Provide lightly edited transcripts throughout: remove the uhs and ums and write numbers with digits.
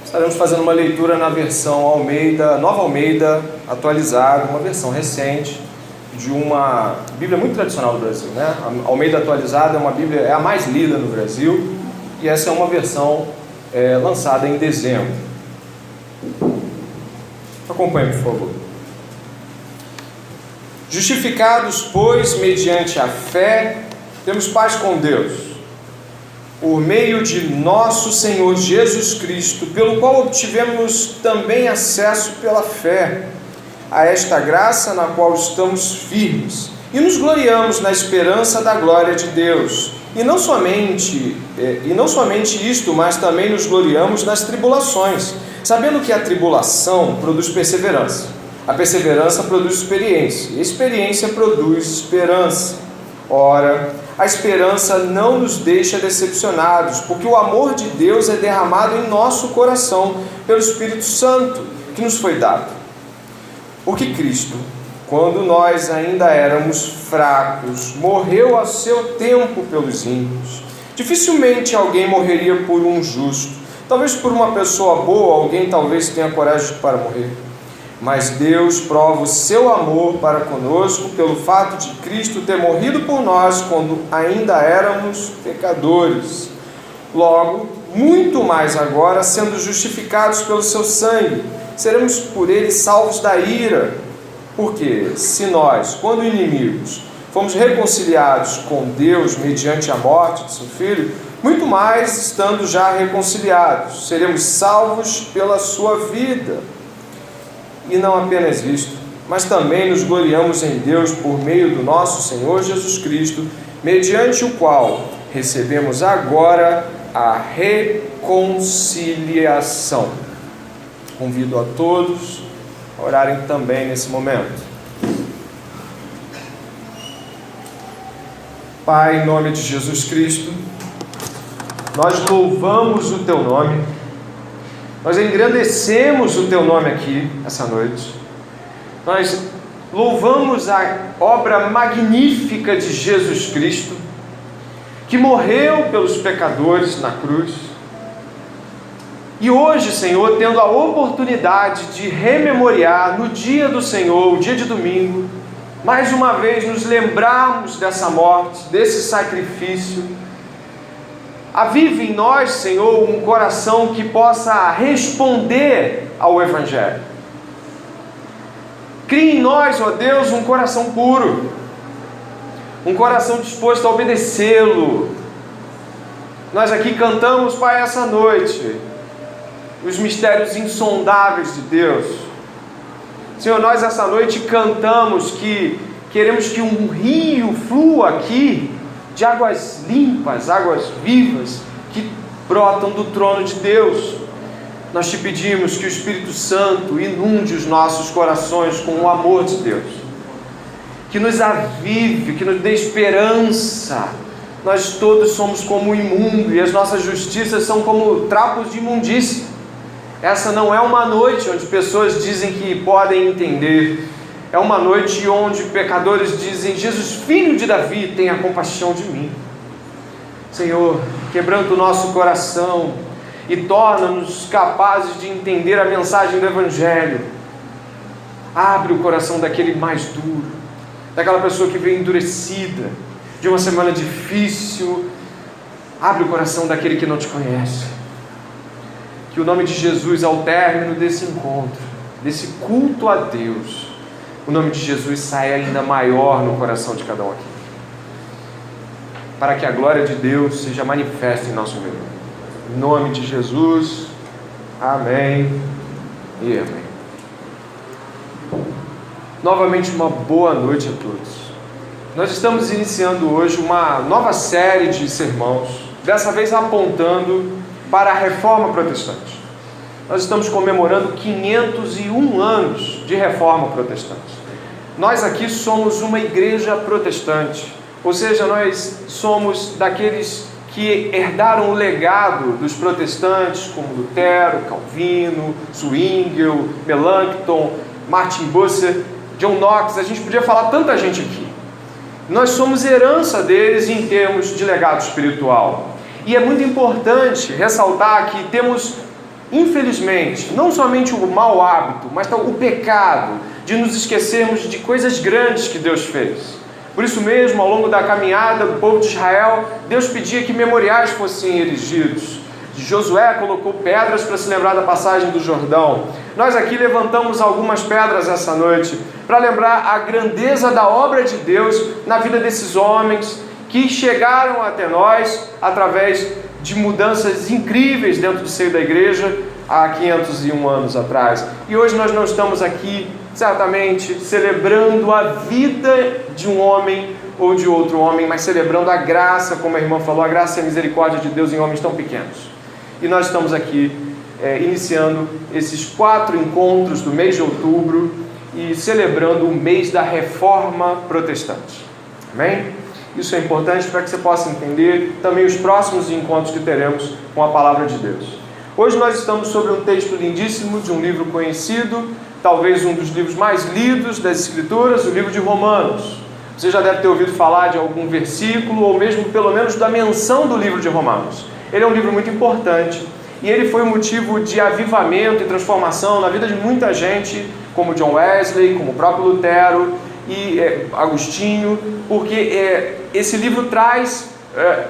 Estaremos fazendo uma leitura na versão Almeida, Nova Almeida atualizada, uma versão recente de uma Bíblia muito tradicional do Brasil, né? A Almeida atualizada é uma Bíblia, é a mais lida no Brasil, e essa é uma versão lançada em dezembro. Acompanhe, por favor. Justificados, pois, mediante a fé, temos paz com Deus, por meio de nosso Senhor Jesus Cristo, pelo qual obtivemos também acesso pela fé a esta graça na qual estamos firmes e nos gloriamos na esperança da glória de Deus. E não somente isto, mas também nos gloriamos nas tribulações, sabendo que a tribulação produz perseverança, a perseverança produz experiência, e a experiência produz esperança. Ora, a esperança não nos deixa decepcionados, porque o amor de Deus é derramado em nosso coração pelo Espírito Santo que nos foi dado. Porque Cristo, quando nós ainda éramos fracos, morreu a seu tempo pelos ímpios. Dificilmente alguém morreria por um justo. Talvez por uma pessoa boa, alguém talvez tenha coragem para morrer. Mas Deus prova o seu amor para conosco pelo fato de Cristo ter morrido por nós quando ainda éramos pecadores. Logo, muito mais agora, sendo justificados pelo seu sangue, seremos por ele salvos da ira. Porque se nós, quando inimigos, fomos reconciliados com Deus mediante a morte de seu Filho, muito mais, estando já reconciliados, seremos salvos pela sua vida. E não apenas isto, mas também nos gloriamos em Deus por meio do nosso Senhor Jesus Cristo, mediante o qual recebemos agora a reconciliação. Convido a todos a orarem também nesse momento. Pai, em nome de Jesus Cristo, nós louvamos o Teu nome, nós engrandecemos o Teu nome aqui, essa noite. Nós louvamos a obra magnífica de Jesus Cristo, que morreu pelos pecadores na cruz. E hoje, Senhor, tendo a oportunidade de rememoriar no dia do Senhor, o dia de domingo, mais uma vez nos lembrarmos dessa morte, desse sacrifício, avive em nós, Senhor, um coração que possa responder ao Evangelho. Crie em nós, ó Deus, um coração puro, um coração disposto a obedecê-lo. Nós aqui cantamos, Pai, essa noite, os mistérios insondáveis de Deus. Senhor, nós essa noite cantamos que queremos que um rio flua aqui, de águas limpas, águas vivas, que brotam do trono de Deus. Nós te pedimos que o Espírito Santo inunde os nossos corações com o amor de Deus, que nos avive, que nos dê esperança. Nós todos somos como imundo e as nossas justiças são como trapos de imundícia. Essa não é uma noite onde pessoas dizem que podem entender. É uma noite onde pecadores dizem: Jesus, filho de Davi, tenha compaixão de mim. Senhor, quebranta o nosso coração e torna-nos capazes de entender a mensagem do Evangelho. Abre o coração daquele mais duro, daquela pessoa que veio endurecida, de uma semana difícil. Abre o coração daquele que não te conhece. Que o nome de Jesus, ao término desse encontro, desse culto a Deus, o nome de Jesus saia ainda maior no coração de cada um aqui, para que a glória de Deus seja manifesta em nosso meio. Em nome de Jesus, amém e amém. Novamente uma boa noite a todos. Nós estamos iniciando hoje uma nova série de sermãos, dessa vez apontando para a Reforma Protestante. Nós estamos comemorando 501 anos de Reforma Protestante. Nós aqui somos uma igreja protestante, ou seja, nós somos daqueles que herdaram o legado dos protestantes, como Lutero, Calvino, Zwingli, Melanchthon, Martin Bucer, John Knox. A gente podia falar tanta gente aqui. Nós somos herança deles em termos de legado espiritual. E é muito importante ressaltar que temos infelizmente, não somente o mau hábito, mas o pecado de nos esquecermos de coisas grandes que Deus fez. Por isso mesmo, ao longo da caminhada do povo de Israel, Deus pedia que memoriais fossem erigidos. Josué colocou pedras para se lembrar da passagem do Jordão. Nós aqui levantamos algumas pedras essa noite para lembrar a grandeza da obra de Deus na vida desses homens que chegaram até nós através de mudanças incríveis dentro do seio da igreja há 501 anos atrás. E hoje nós não estamos aqui, certamente, celebrando a vida de um homem ou de outro homem, mas celebrando a graça, como a irmã falou, a graça e a misericórdia de Deus em homens tão pequenos. E nós estamos aqui iniciando esses 4 encontros do mês de outubro e celebrando o mês da Reforma Protestante. Amém? Isso é importante para que você possa entender também os próximos encontros que teremos com a Palavra de Deus. Hoje nós estamos sobre um texto lindíssimo de um livro conhecido, talvez um dos livros mais lidos das Escrituras, o livro de Romanos. Você já deve ter ouvido falar de algum versículo ou mesmo pelo menos da menção do livro de Romanos. Ele é um livro muito importante e ele foi motivo de avivamento e transformação na vida de muita gente, como John Wesley, como o próprio Lutero e Agostinho, porque esse livro traz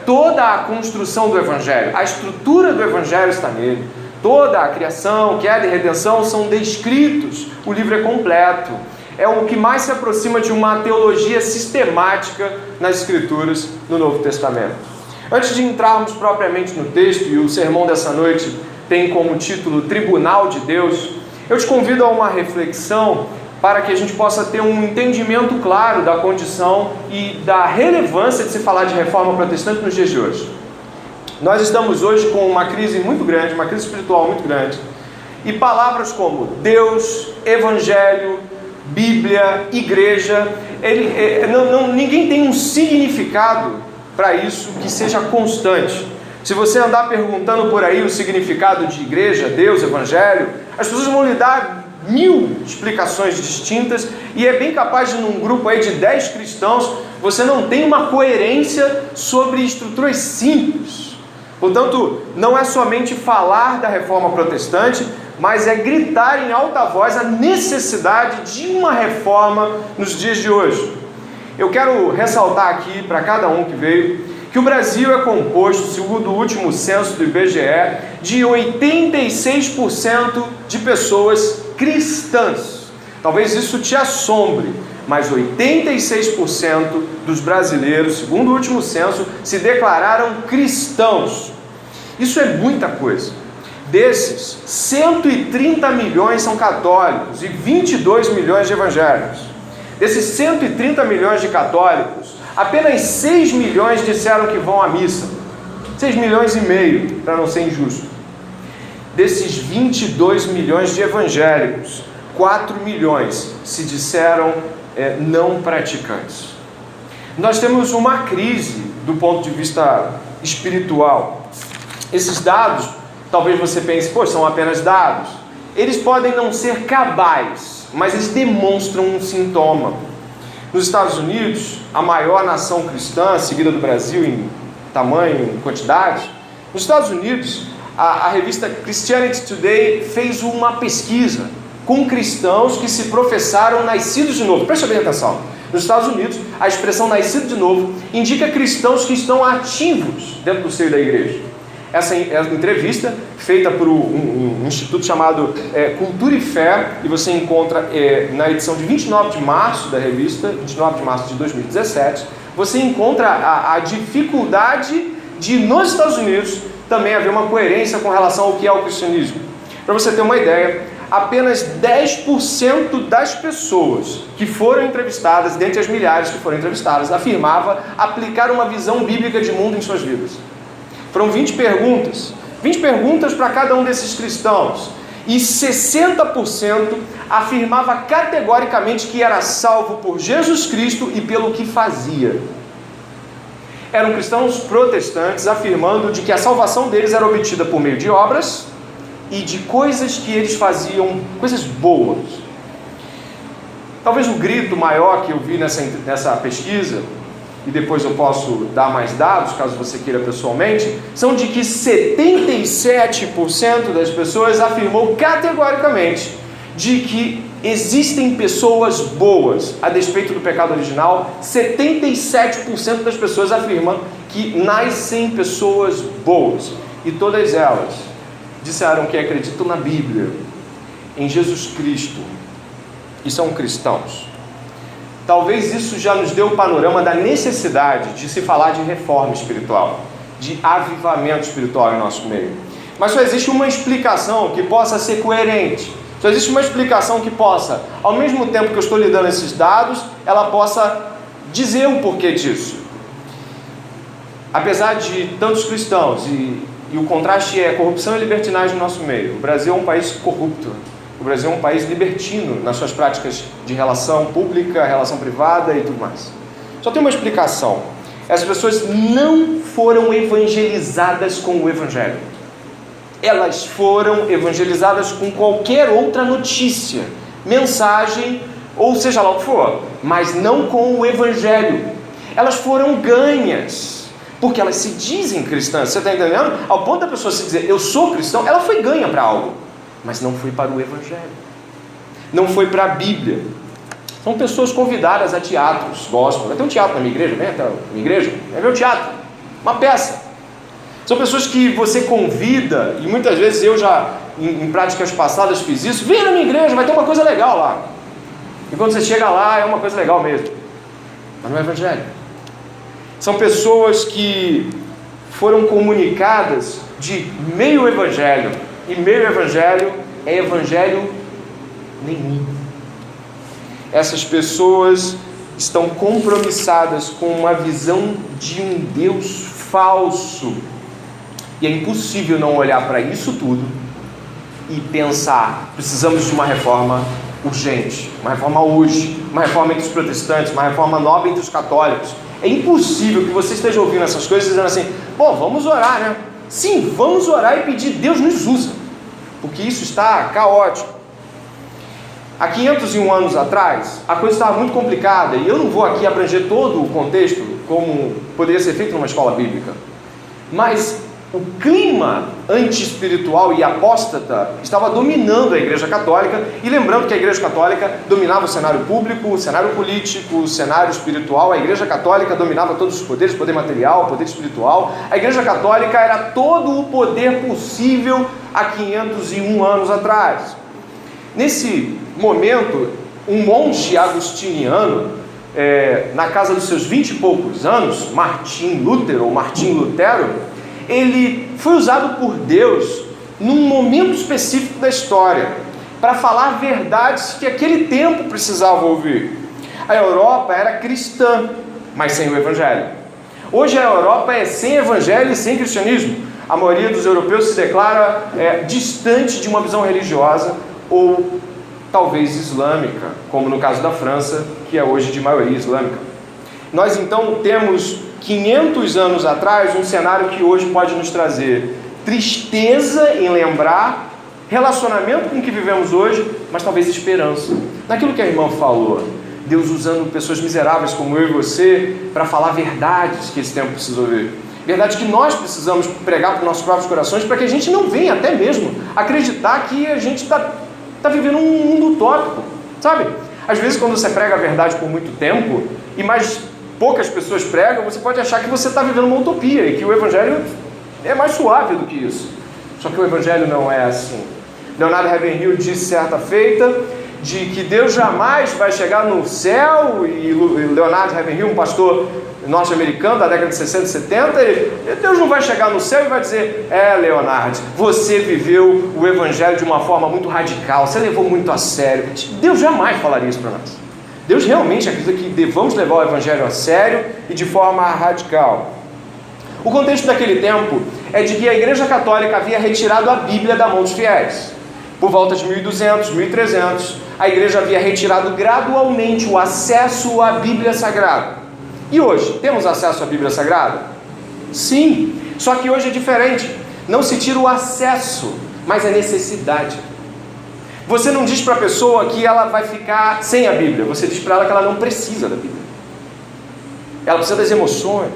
toda a construção do Evangelho, a estrutura do Evangelho está nele, toda a criação, queda e redenção são descritos, o livro é completo, é o que mais se aproxima de uma teologia sistemática nas Escrituras no Novo Testamento. Antes de entrarmos propriamente no texto, e o sermão dessa noite tem como título Tribunal de Deus, eu te convido a uma reflexão para que a gente possa ter um entendimento claro da condição e da relevância de se falar de reforma protestante nos dias de hoje. Nós estamos hoje com uma crise muito grande, uma crise espiritual muito grande, e palavras como Deus, Evangelho, Bíblia, Igreja, ninguém tem um significado para isso que seja constante. Se você andar perguntando por aí o significado de igreja, Deus, Evangelho, as pessoas vão lhe dar 1000 explicações distintas e é bem capaz de num grupo aí de 10 cristãos você não tem uma coerência sobre estruturas simples. Portanto, não é somente falar da reforma protestante, mas é gritar em alta voz a necessidade de uma reforma nos dias de hoje. Eu quero ressaltar aqui para cada um que veio que o Brasil é composto, segundo o último censo do IBGE, de 86% de pessoas cristãs. Talvez isso te assombre, mas 86% dos brasileiros, segundo o último censo, se declararam cristãos. Isso é muita coisa. Desses, 130 milhões são católicos e 22 milhões de evangélicos. Desses 130 milhões de católicos, apenas 6 milhões disseram que vão à missa. 6 milhões e meio, para não ser injusto. Desses 22 milhões de evangélicos, 4 milhões se disseram não praticantes. Nós temos uma crise do ponto de vista espiritual. Esses dados, talvez você pense, são apenas dados. Eles podem não ser cabais, mas eles demonstram um sintoma. Nos Estados Unidos, a maior nação cristã, seguida do Brasil em tamanho, em quantidade, nos Estados Unidos, a revista Christianity Today fez uma pesquisa com cristãos que se professaram nascidos de novo. Presta bem atenção. Nos Estados Unidos, a expressão nascido de novo indica cristãos que estão ativos dentro do seio da igreja. Essa entrevista, feita por um instituto chamado Cultura e Fé, e você encontra na edição de 29 de março da revista, 29 de março de 2017, você encontra a dificuldade de, nos Estados Unidos, também haver uma coerência com relação ao que é o cristianismo. Para você ter uma ideia, apenas 10% das pessoas que foram entrevistadas, dentre as milhares que foram entrevistadas, afirmava aplicar uma visão bíblica de mundo em suas vidas. Foram 20 perguntas para cada um desses cristãos, e 60% afirmava categoricamente que era salvo por Jesus Cristo e pelo que fazia. Eram cristãos protestantes afirmando de que a salvação deles era obtida por meio de obras e de coisas que eles faziam, coisas boas. Talvez o grito maior que eu vi nessa pesquisa e depois eu posso dar mais dados, caso você queira pessoalmente, são de que 77% das pessoas afirmou categoricamente de que existem pessoas boas. A despeito do pecado original, 77% das pessoas afirmam que nascem pessoas boas. E todas elas disseram que acreditam na Bíblia, em Jesus Cristo, e são cristãos. Talvez isso já nos dê o panorama da necessidade de se falar de reforma espiritual, de avivamento espiritual em nosso meio. Mas só existe uma explicação que possa ser coerente. Só existe uma explicação que possa, ao mesmo tempo que eu estou lhe dando esses dados, ela possa dizer o porquê disso. Apesar de tantos cristãos, e o contraste é corrupção e libertinagem no nosso meio, o Brasil é um país corrupto. O Brasil é um país libertino nas suas práticas de relação pública, relação privada e tudo mais. Só tem uma explicação. Essas pessoas não foram evangelizadas com o Evangelho. Elas foram evangelizadas com qualquer outra notícia, mensagem, ou seja lá o que for, mas não com o Evangelho. Elas foram ganhas, porque elas se dizem cristãs. Você está entendendo? Ao ponto da pessoa se dizer, eu sou cristão, ela foi ganha para algo, mas não foi para o Evangelho, não foi para a Bíblia. São pessoas convidadas a teatros, gospel. Vai ter um teatro na minha igreja, vem até a minha igreja, é meu teatro, uma peça. São pessoas que você convida, e muitas vezes eu já, em práticas passadas, fiz isso. Vem na minha igreja, vai ter uma coisa legal lá. E quando você chega lá, é uma coisa legal mesmo, mas não é Evangelho. São pessoas que foram comunicadas de meio Evangelho, e meio Evangelho é Evangelho nenhum. Essas pessoas estão compromissadas com uma visão de um Deus falso, e é impossível não olhar para isso tudo e pensar, precisamos de uma reforma urgente, uma reforma hoje, uma reforma entre os protestantes, uma reforma nova entre os católicos. É impossível que você esteja ouvindo essas coisas dizendo assim, bom, vamos orar, né? Sim, vamos orar e pedir, Deus nos usa, porque isso está caótico. Há 501 anos atrás, a coisa estava muito complicada, e eu não vou aqui abranger todo o contexto, como poderia ser feito numa escola bíblica, mas o clima anti-espiritual e apóstata estava dominando a Igreja Católica, e lembrando que a Igreja Católica dominava o cenário público, o cenário político, o cenário espiritual. A Igreja Católica dominava todos os poderes, poder material, poder espiritual. A Igreja Católica era todo o poder possível há 501 anos atrás. Nesse momento, um monge agostiniano, na casa dos seus 20 e poucos anos, Martim Lutero, ele foi usado por Deus num momento específico da história para falar verdades que aquele tempo precisava ouvir. A Europa era cristã, mas sem o Evangelho. Hoje a Europa é sem Evangelho e sem cristianismo. A maioria dos europeus se declara distante de uma visão religiosa, ou talvez islâmica, como no caso da França, que é hoje de maioria islâmica. Nós então temos 500 anos atrás um cenário que hoje pode nos trazer tristeza em lembrar, relacionamento com o que vivemos hoje, mas talvez esperança. Naquilo que a irmã falou, Deus usando pessoas miseráveis como eu e você para falar verdades que esse tempo precisa ouvir. Verdades que nós precisamos pregar para os nossos próprios corações, para que a gente não venha até mesmo acreditar que a gente está vivendo um mundo utópico, sabe? Às vezes quando você prega a verdade por muito tempo, e mais poucas pessoas pregam, você pode achar que você está vivendo uma utopia, e que o Evangelho é mais suave do que isso. Só que o Evangelho não é assim. Leonardo Ravenhill disse certa feita, de que Deus jamais vai chegar no céu, e Leonardo Ravenhill, um pastor norte-americano da década de 60 e 70, Deus não vai chegar no céu e vai dizer, Leonardo, você viveu o Evangelho de uma forma muito radical, você levou muito a sério. Deus jamais falaria isso para nós. Deus realmente acredita que devamos levar o Evangelho a sério e de forma radical. O contexto daquele tempo é de que a Igreja Católica havia retirado a Bíblia da mão dos fiéis. Por volta de 1200, 1300, a Igreja havia retirado gradualmente o acesso à Bíblia Sagrada. E hoje, temos acesso à Bíblia Sagrada? Sim, só que hoje é diferente. Não se tira o acesso, mas a necessidade. Você não diz para a pessoa que ela vai ficar sem a Bíblia, você diz para ela que ela não precisa da Bíblia. ela precisa das emoções,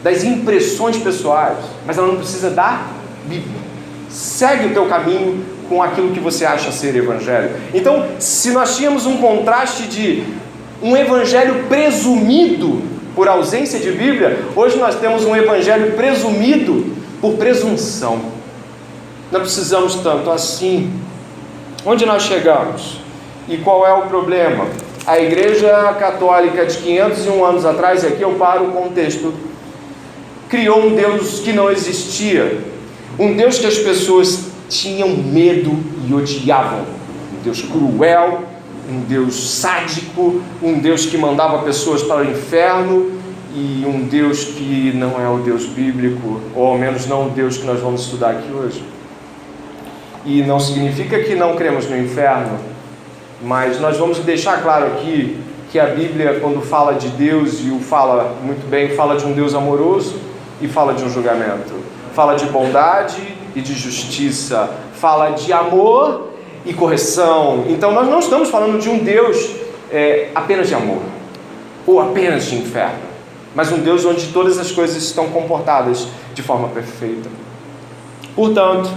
das impressões pessoais, mas ela não precisa da Bíblia. Segue o teu caminho com aquilo que você acha ser evangelho. Então, se nós tínhamos um contraste de um evangelho presumido por ausência de Bíblia, hoje nós temos um evangelho presumido por presunção. Não precisamos tanto assim. Onde nós chegamos? E qual é o problema? A Igreja Católica de 501 anos atrás, e aqui eu paro o contexto, criou um Deus que não existia, um Deus que as pessoas tinham medo e odiavam, um Deus cruel, um Deus sádico, um Deus que mandava pessoas para o inferno, e um Deus que não é o Deus bíblico, ou ao menos não o Deus que nós vamos estudar aqui hoje. E não significa que não cremos no inferno, mas nós vamos deixar claro aqui que a Bíblia, quando fala de Deus, e o fala muito bem, fala de um Deus amoroso e fala de um julgamento, fala de bondade e de justiça, fala de amor e correção. Então nós não estamos falando de um Deus apenas de amor ou apenas de inferno, mas um Deus onde todas as coisas estão comportadas de forma perfeita. Portanto,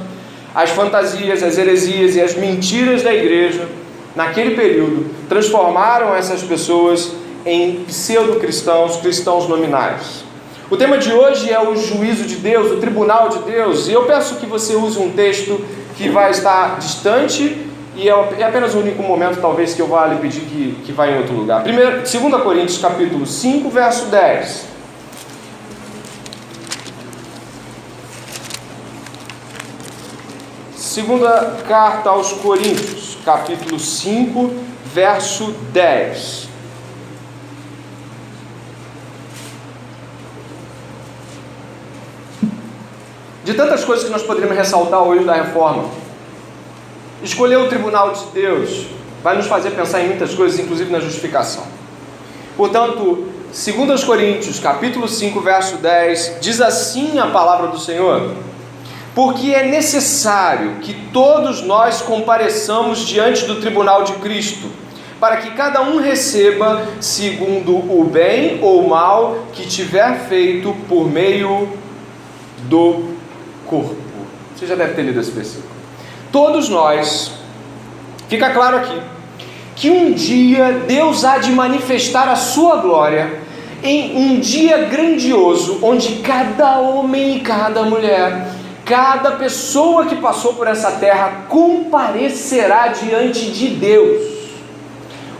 as fantasias, as heresias e as mentiras da igreja naquele período transformaram essas pessoas em pseudo-cristãos, cristãos nominais. O tema de hoje é o juízo de Deus, o tribunal de Deus, e eu peço que você use um texto que vai estar distante, e é apenas o único momento talvez que eu vá lhe pedir que vá em outro lugar. 2 Coríntios capítulo 5, verso 10. Segunda carta aos Coríntios, capítulo 5, verso 10. De tantas coisas que nós poderíamos ressaltar hoje da reforma, escolher o tribunal de Deus vai nos fazer pensar em muitas coisas, inclusive na justificação. Portanto, 2 Coríntios, capítulo 5, verso 10, diz assim a palavra do Senhor: porque é necessário que todos nós compareçamos diante do tribunal de Cristo, para que cada um receba segundo o bem ou mal que tiver feito por meio do corpo. Você já deve ter lido esse versículo. Todos nós, fica claro aqui, que um dia Deus há de manifestar a sua glória em um dia grandioso, onde cada homem e cada mulher, cada pessoa que passou por essa terra comparecerá diante de Deus.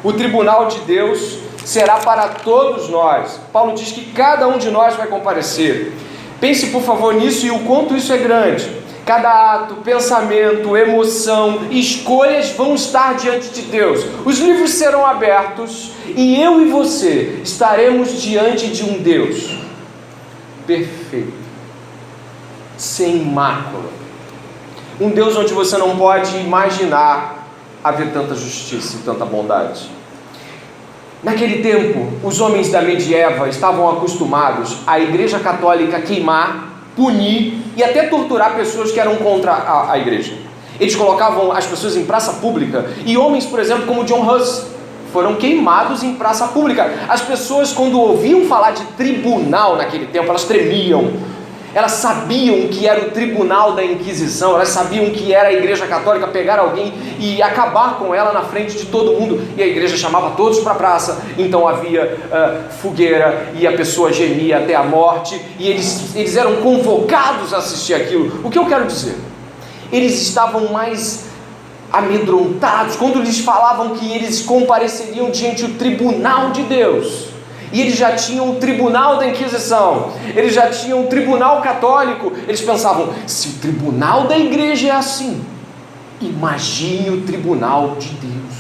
O tribunal de Deus será para todos nós. Paulo diz que cada um de nós vai comparecer. Pense por favor nisso e o quanto isso é grande. Cada ato, pensamento, emoção, escolhas vão estar diante de Deus. Os livros serão abertos e eu e você estaremos diante de um Deus perfeito, sem mácula, um Deus onde você não pode imaginar haver tanta justiça e tanta bondade. Naquele tempo, os homens da medieva estavam acostumados à Igreja Católica queimar, punir e até torturar pessoas que eram contra a igreja. Eles colocavam as pessoas em praça pública, e homens, por exemplo, como John Hus, foram queimados em praça pública. As pessoas, quando ouviam falar de tribunal naquele tempo, elas tremiam. Elas sabiam que era o tribunal da Inquisição, elas sabiam que era a Igreja Católica pegar alguém e acabar com ela na frente de todo mundo, e a igreja chamava todos para a praça, então havia fogueira, e a pessoa gemia até a morte, e eles eram convocados a assistir aquilo. O que eu quero dizer? Eles estavam mais amedrontados quando lhes falavam que eles compareceriam diante do tribunal de Deus. E eles já tinham o tribunal da Inquisição, eles já tinham o tribunal católico. Eles pensavam, se o tribunal da igreja é assim, imagine o tribunal de Deus.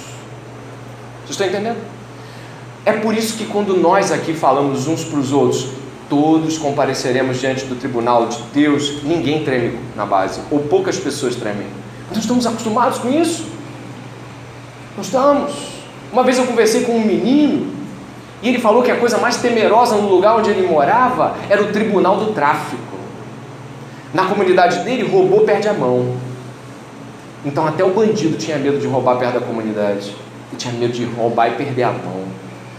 Vocês estão entendendo? É por isso que quando nós aqui falamos uns para os outros, todos compareceremos diante do tribunal de Deus, ninguém treme na base, ou poucas pessoas tremem. Nós estamos acostumados com isso. Nós estamos. Uma vez eu conversei com um menino, e ele falou que a coisa mais temerosa no lugar onde ele morava era o tribunal do tráfico. Na comunidade dele, roubou, perde a mão. Então até o bandido tinha medo de roubar perto da comunidade. E tinha medo de roubar e perder a mão.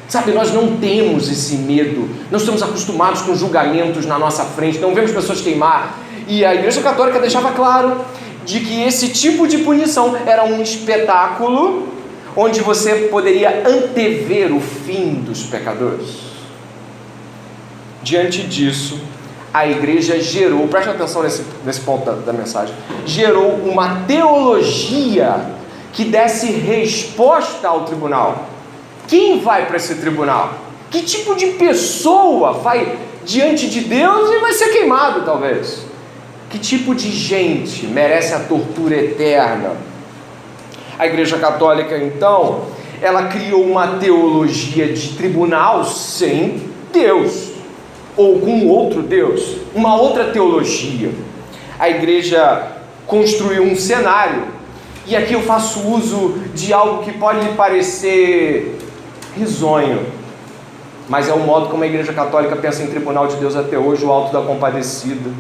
Sabe, nós não temos esse medo, não estamos acostumados com julgamentos na nossa frente, não vemos pessoas queimar. E a Igreja Católica deixava claro de que esse tipo de punição era um espetáculo onde você poderia antever o fim dos pecadores. Diante disso, a Igreja gerou, preste atenção nesse ponto da mensagem, gerou uma teologia que desse resposta ao tribunal. Quem vai para esse tribunal? Que tipo de pessoa vai diante de Deus e vai ser queimado, talvez? Que tipo de gente merece a tortura eterna? A Igreja Católica, então, ela criou uma teologia de tribunal sem Deus, ou com outro Deus, uma outra teologia. A Igreja construiu um cenário, e aqui eu faço uso de algo que pode lhe parecer risonho, mas é o modo como a Igreja Católica pensa em tribunal de Deus até hoje, o Alto da Compadecida.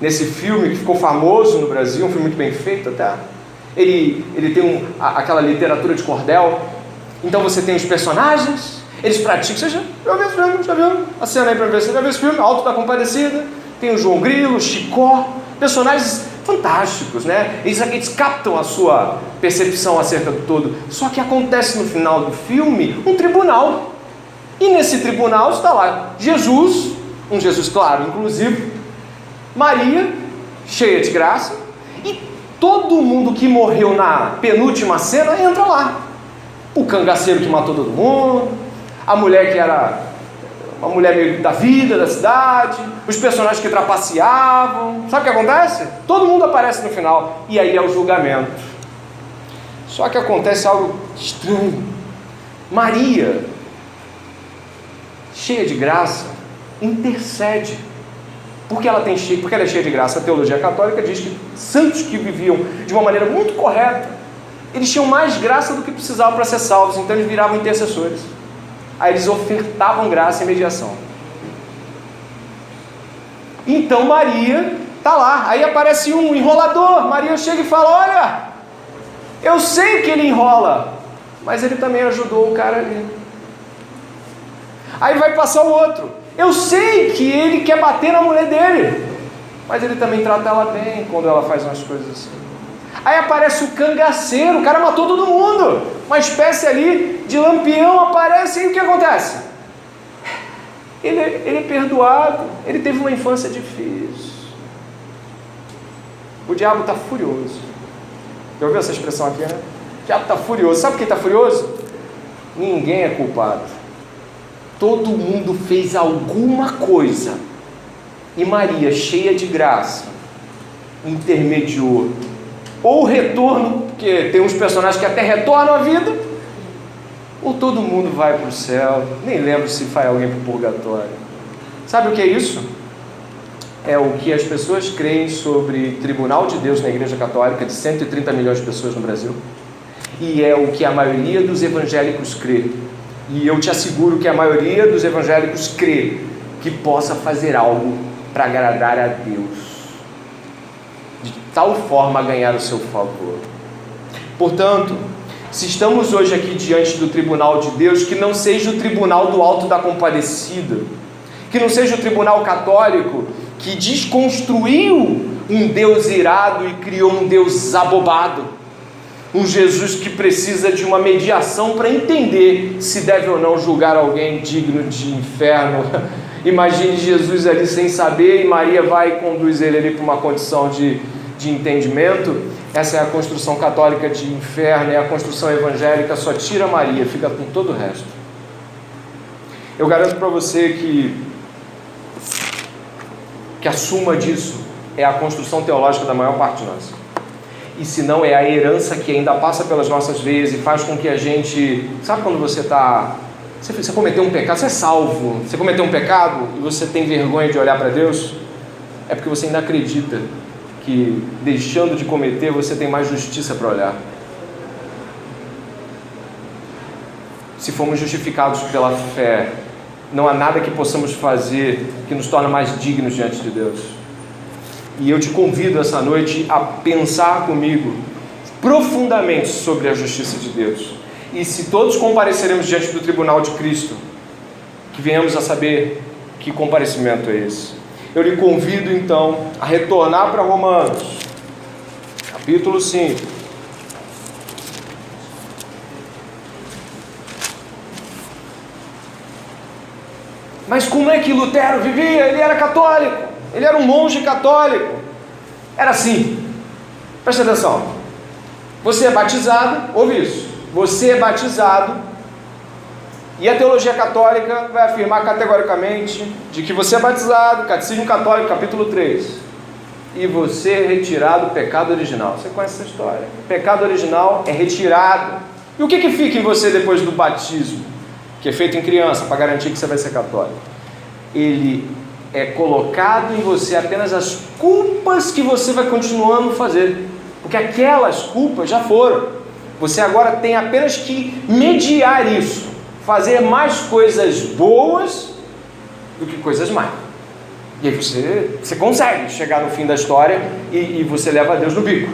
Nesse filme que ficou famoso no Brasil, um filme muito bem feito até, ele tem aquela literatura de cordel, então você tem os personagens, eles praticam, você já viu esse filme? Já viu? A cena aí para ver, você já viu esse filme? Alto da Compadecida, tem o João Grilo, o Chicó, personagens fantásticos, né? Eles captam a sua percepção acerca do todo. Só que acontece no final do filme um tribunal, e nesse tribunal está lá Jesus, um Jesus claro, inclusive, Maria, cheia de graça, e todo mundo que morreu na penúltima cena entra lá. O cangaceiro que matou todo mundo, a mulher que era uma mulher meio da vida, da cidade, os personagens que trapaceavam. Sabe o que acontece? Todo mundo aparece no final, e aí é o julgamento. Só que acontece algo estranho. Maria, cheia de graça, intercede. Porque ela é cheia de graça. A teologia católica diz que santos que viviam de uma maneira muito correta, eles tinham mais graça do que precisavam para ser salvos, então eles viravam intercessores. Aí eles ofertavam graça e mediação. Então Maria está lá, aí aparece um enrolador. Maria chega e fala: olha, eu sei que ele enrola, mas ele também ajudou o cara ali. Aí vai passar o outro: eu sei que ele quer bater na mulher dele, mas ele também trata ela bem quando ela faz umas coisas assim. Aí aparece o cangaceiro, o cara matou todo mundo, uma espécie ali de lampião aparece, e o que acontece? Ele é perdoado, ele teve uma infância difícil. O diabo está furioso. Já ouviu essa expressão aqui, né? O diabo está furioso. Sabe por que está furioso? Ninguém é culpado. Todo mundo fez alguma coisa, e Maria, cheia de graça, intermediou ou o retorno, porque tem uns personagens que até retornam à vida, ou todo mundo vai para o céu. Nem lembro se vai alguém para o purgatório. Sabe o que é isso? É o que as pessoas creem sobre tribunal de Deus na Igreja Católica, de 130 milhões de pessoas no Brasil, e é o que a maioria dos evangélicos crê. E eu te asseguro que a maioria dos evangélicos crê que possa fazer algo para agradar a Deus, de tal forma a ganhar o seu favor. Portanto, se estamos hoje aqui diante do tribunal de Deus, que não seja o tribunal do Alto da Compadecida, que não seja o tribunal católico que desconstruiu um Deus irado e criou um Deus abobado, um Jesus que precisa de uma mediação para entender se deve ou não julgar alguém digno de inferno. Imagine Jesus ali sem saber, e Maria vai e conduz ele ali para uma condição de entendimento. Essa é a construção católica de inferno, e a construção evangélica só tira Maria, fica com todo o resto. Eu garanto para você que a suma disso é a construção teológica da maior parte de nós. E se não, é a herança que ainda passa pelas nossas veias e faz com que a gente... Sabe quando você cometeu um pecado, você é salvo, você cometeu um pecado e você tem vergonha de olhar para Deus? É porque você ainda acredita que, deixando de cometer, você tem mais justiça para olhar. Se formos justificados pela fé, não há nada que possamos fazer que nos torne mais dignos diante de Deus. E eu te convido essa noite a pensar comigo profundamente sobre a justiça de Deus E se todos compareceremos diante do tribunal de Cristo, que venhamos a saber que comparecimento é esse. Eu lhe convido então a retornar para Romanos, capítulo 5. Mas como é que Lutero vivia? Ele era católico, ele era um monge católico. Era assim, presta atenção, você é batizado, ouve isso, você é batizado, e a teologia católica vai afirmar categoricamente de que você é batizado, Catecismo Católico, capítulo 3, e você é retirado do pecado original. Você conhece essa história? O pecado original é retirado. E o que fica em você depois do batismo, que é feito em criança, para garantir que você vai ser católico? Ele é colocado em você apenas as culpas que você vai continuando a fazer, porque aquelas culpas já foram. Você agora tem apenas que mediar isso, fazer mais coisas boas do que coisas más. E aí você consegue chegar no fim da história e você leva a Deus no bico,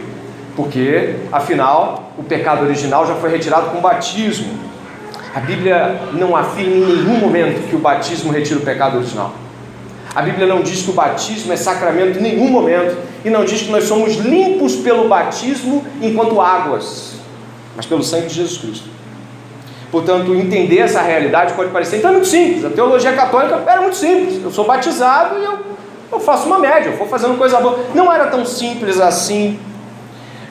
porque afinal o pecado original já foi retirado com o batismo. A Bíblia não afirma em nenhum momento que o batismo retira o pecado original. A Bíblia não diz que o batismo é sacramento em nenhum momento, e não diz que nós somos limpos pelo batismo enquanto águas, mas pelo sangue de Jesus Cristo. Portanto, entender essa realidade pode parecer então muito simples. A teologia católica era muito simples. Eu sou batizado e eu faço uma média, eu vou fazendo coisa boa. Não era tão simples assim.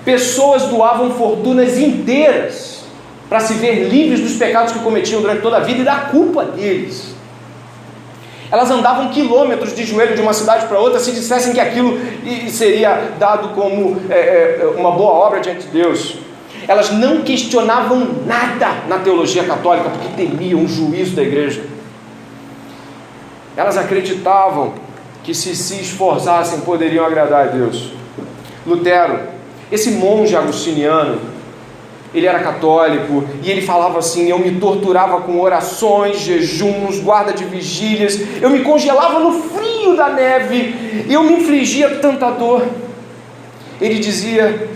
Pessoas doavam fortunas inteiras para se ver livres dos pecados que cometiam durante toda a vida e da culpa deles. Elas andavam quilômetros de joelho de uma cidade para outra se dissessem que aquilo seria dado como uma boa obra diante de Deus. Elas não questionavam nada na teologia católica porque temiam o juízo da igreja. Elas acreditavam que se esforçassem poderiam agradar a Deus. Lutero, esse monge agostiniano, ele era católico e ele falava assim: eu me torturava com orações, jejuns, guarda de vigílias, eu me congelava no frio da neve, eu me infligia tanta dor. Ele dizia,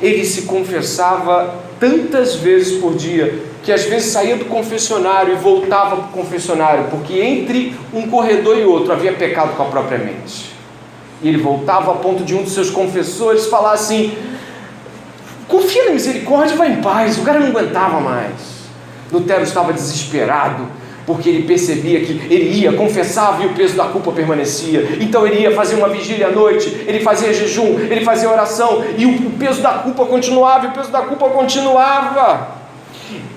ele se confessava tantas vezes por dia, que às vezes saía do confessionário e voltava para o confessionário, porque entre um corredor e outro havia pecado com a própria mente. E ele voltava a ponto de um dos seus confessores falar assim: confia na misericórdia e vai em paz. O cara não aguentava mais. Lutero estava desesperado, porque ele percebia que ele ia, confessava e o peso da culpa permanecia. Então ele ia fazer uma vigília à noite, ele fazia jejum, ele fazia oração, e o peso da culpa continuava, e o peso da culpa continuava.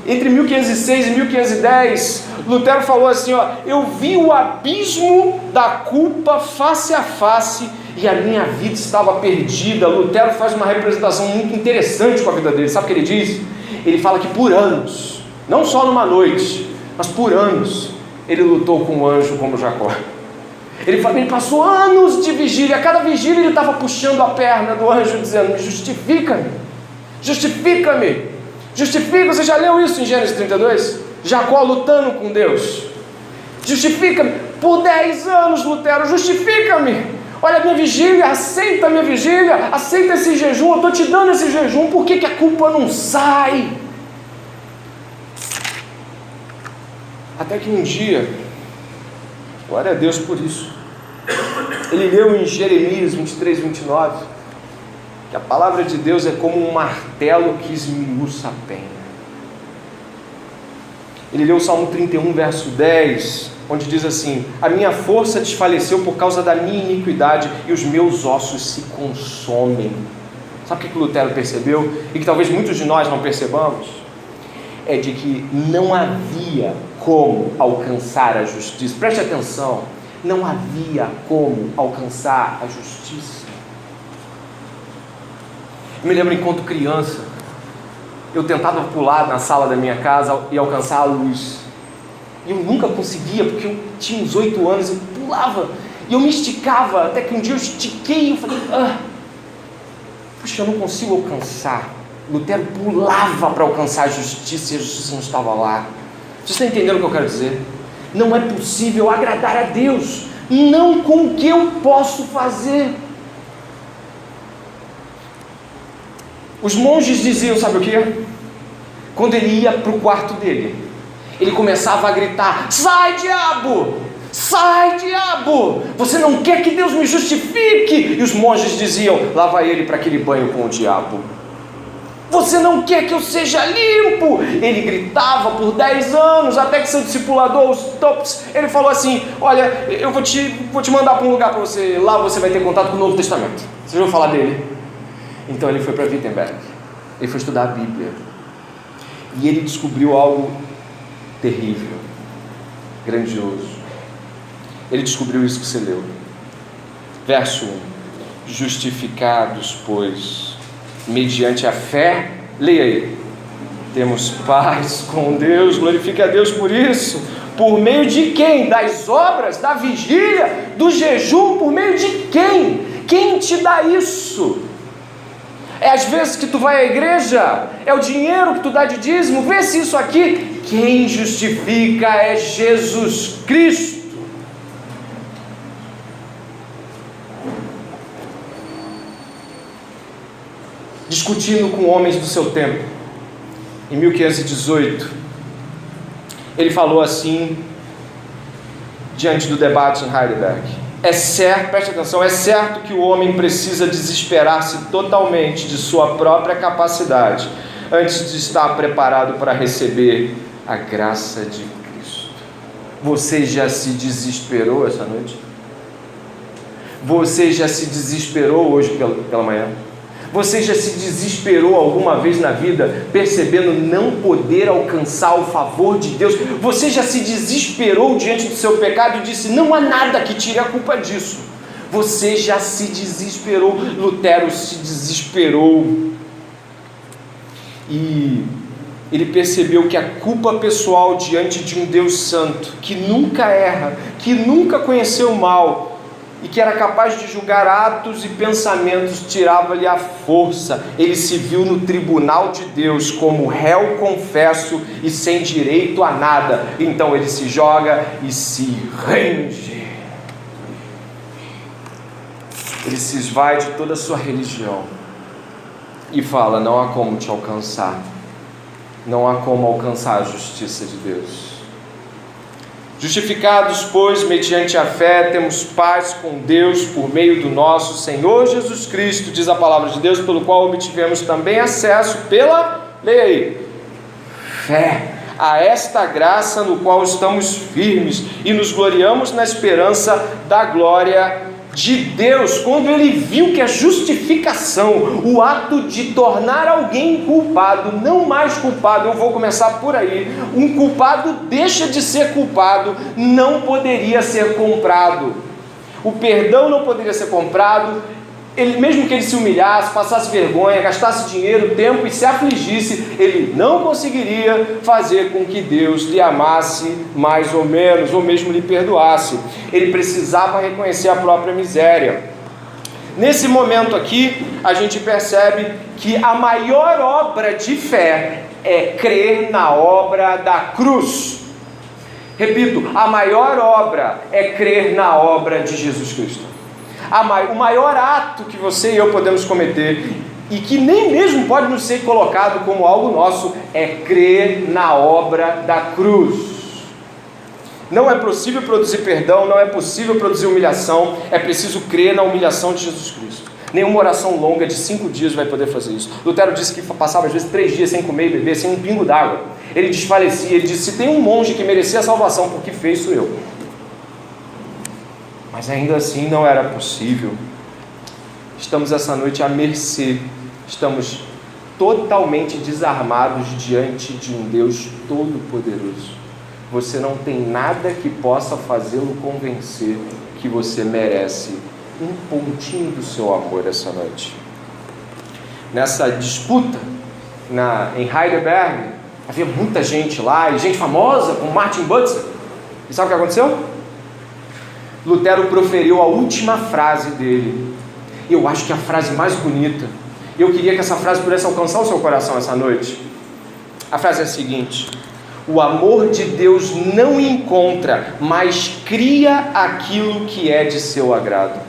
Entre 1506 e 1510, Lutero falou assim: eu vi o abismo da culpa face a face, e a minha vida estava perdida. Lutero faz uma representação muito interessante com a vida dele. Sabe o que ele diz? Ele fala que por anos, não só numa noite, mas por anos, ele lutou com um anjo como Jacó. Ele passou anos de vigília. A cada vigília ele estava puxando a perna do anjo, dizendo: justifica-me, justifica-me, justifica. Você já leu isso em Gênesis 32? Jacó lutando com Deus. Justifica-me. Por 10 anos, Lutero, justifica-me. Olha a minha vigília, aceita a minha vigília, aceita esse jejum, eu estou te dando esse jejum. Por que a culpa não sai? Até que um dia, glória a Deus por isso, ele leu em Jeremias 23, 29, que a palavra de Deus é como um martelo que esmiuça a penha. Ele leu o Salmo 31, verso 10, onde diz assim: a minha força desfaleceu por causa da minha iniquidade, e os meus ossos se consomem. Sabe o que Lutero percebeu, e que talvez muitos de nós não percebamos? É de que não havia como alcançar a justiça. Preste atenção, não havia como alcançar a justiça. Eu me lembro enquanto criança, eu tentava pular na sala da minha casa e alcançar a luz, e eu nunca conseguia, porque eu tinha uns 8 anos, eu pulava, e eu me esticava, até que um dia eu estiquei, e eu falei: puxa, eu não consigo alcançar. Lutero pulava para alcançar a justiça, e a justiça não estava lá. Você está entendendo o que eu quero dizer? Não é possível agradar a Deus, não com o que eu posso fazer. Os monges diziam, sabe o que? quando ele ia para o quarto dele, ele começava a gritar: sai, diabo! Sai, diabo! Você não quer que Deus me justifique? E os monges diziam: lá vai ele para aquele banho com o diabo. Você não quer que eu seja limpo? Ele gritava por 10 anos, até que seu discipulador, os Tops, ele falou assim: olha, eu vou te mandar para um lugar para você, lá você vai ter contato com o Novo Testamento. Vocês vão falar dele? Então ele foi para Wittenberg, ele foi estudar a Bíblia, e ele descobriu algo terrível, grandioso. Ele descobriu isso que você leu. Verso 1: justificados, pois, mediante a fé, leia aí, temos paz com Deus, glorifique a Deus por isso. Por meio de quem? Das obras, da vigília, do jejum, por meio de quem? Quem te dá isso? É às vezes que tu vai à igreja? É o dinheiro que tu dá de dízimo? Vê se isso aqui. Quem justifica é Jesus Cristo. Discutindo com homens do seu tempo, em 1518, ele falou assim, diante do debate em Heidelberg: é certo, preste atenção, é certo que o homem precisa desesperar-se totalmente de sua própria capacidade, antes de estar preparado para receber a graça de Cristo. Você já se desesperou essa noite? Você já se desesperou hoje pela manhã? Você já se desesperou alguma vez na vida, percebendo não poder alcançar o favor de Deus? Você já se desesperou diante do seu pecado e disse: não há nada que tire a culpa disso? Você já se desesperou? Lutero se desesperou. E ele percebeu que a culpa pessoal diante de um Deus santo, que nunca erra, que nunca conheceu o mal, e que era capaz de julgar atos e pensamentos, tirava-lhe a força. Ele se viu no tribunal de Deus como réu confesso e sem direito a nada. Então ele se joga e se rende. Ele se esvai de toda a sua religião e fala: não há como te alcançar, não há como alcançar a justiça de Deus. Justificados, pois, mediante a fé, temos paz com Deus por meio do nosso Senhor Jesus Cristo, diz a palavra de Deus, pelo qual obtivemos também acesso pela, leia aí, fé, a esta graça no qual estamos firmes e nos gloriamos na esperança da glória de Deus. Quando ele viu que a justificação, o ato de tornar alguém culpado, não mais culpado, eu vou começar por aí, um culpado deixa de ser culpado, não poderia ser comprado, o perdão não poderia ser comprado. Ele, mesmo que ele se humilhasse, passasse vergonha, gastasse dinheiro, tempo e se afligisse, ele não conseguiria fazer com que Deus lhe amasse mais ou menos, ou mesmo lhe perdoasse. Ele precisava reconhecer a própria miséria. Nesse momento aqui, a gente percebe que a maior obra de fé é crer na obra da cruz. Repito, a maior obra é crer na obra de Jesus Cristo. O maior ato que você e eu podemos cometer, e que nem mesmo pode nos ser colocado como algo nosso, é crer na obra da cruz. Não é possível produzir perdão, não é possível produzir humilhação, é preciso crer na humilhação de Jesus Cristo. Nenhuma oração longa de 5 dias vai poder fazer isso. Lutero disse que passava às vezes 3 dias sem comer e beber, sem um pingo d'água. Ele desfalecia, ele disse: se tem um monge que merecia a salvação, porque fez, sou eu. Mas ainda assim não era possível. Estamos essa noite à mercê, estamos totalmente desarmados diante de um Deus todo-poderoso. Você não tem nada que possa fazê-lo convencer que você merece um pontinho do seu amor essa noite. Nessa disputa em Heidelberg, havia muita gente lá, e gente famosa, como Martin Butzer. E sabe o que aconteceu? Lutero proferiu a última frase dele. Eu acho que é a frase mais bonita. Eu queria que essa frase pudesse alcançar o seu coração essa noite. A frase é a seguinte: o amor de Deus não encontra, mas cria aquilo que é de seu agrado.